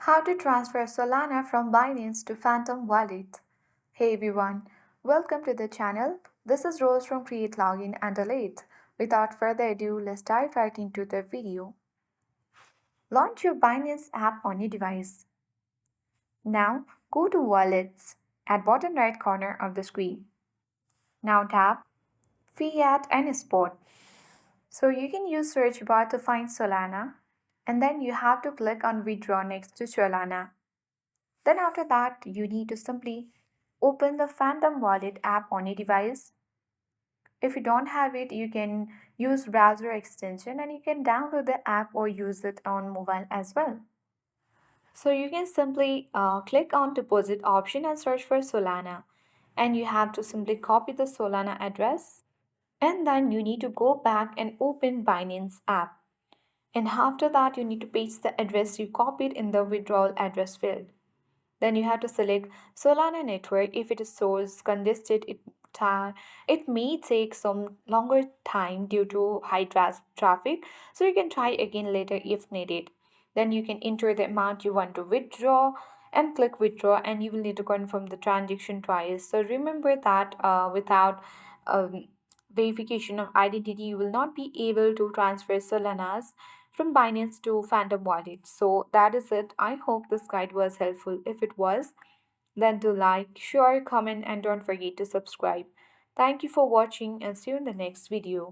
How to transfer Solana from Binance to Phantom Wallet. Hey everyone, welcome to the channel. This is Rose from Create Login and Delete. Without further ado, let's dive right into the video. Launch your Binance app on your device. Now go to Wallets at bottom right corner of the screen. Now tap Fiat and Spot. So you can use search bar to find Solana and then you have to click on withdraw next to Solana. Then after that, you need to simply open the Phantom Wallet app on your device. If you don't have it, you can use browser extension and you can download the app or use it on mobile as well. So you can simply click on deposit option and search for Solana. And you have to simply copy the Solana address. And then you need to go back and open Binance app. And after that, you need to paste the address you copied in the withdrawal address field. Then you have to select Solana network. If it is source congested, it may take some longer time due to high traffic. So you can try again later if needed. Then you can enter the amount you want to withdraw and click withdraw, and you will need to confirm the transaction twice. So remember that without um, verification of identity, you will not be able to transfer Solanas from Binance to Phantom Wallet. So that is it. I hope this guide was helpful. If it was, then do like, share, comment, and don't forget to subscribe. Thank you for watching and see you in the next video.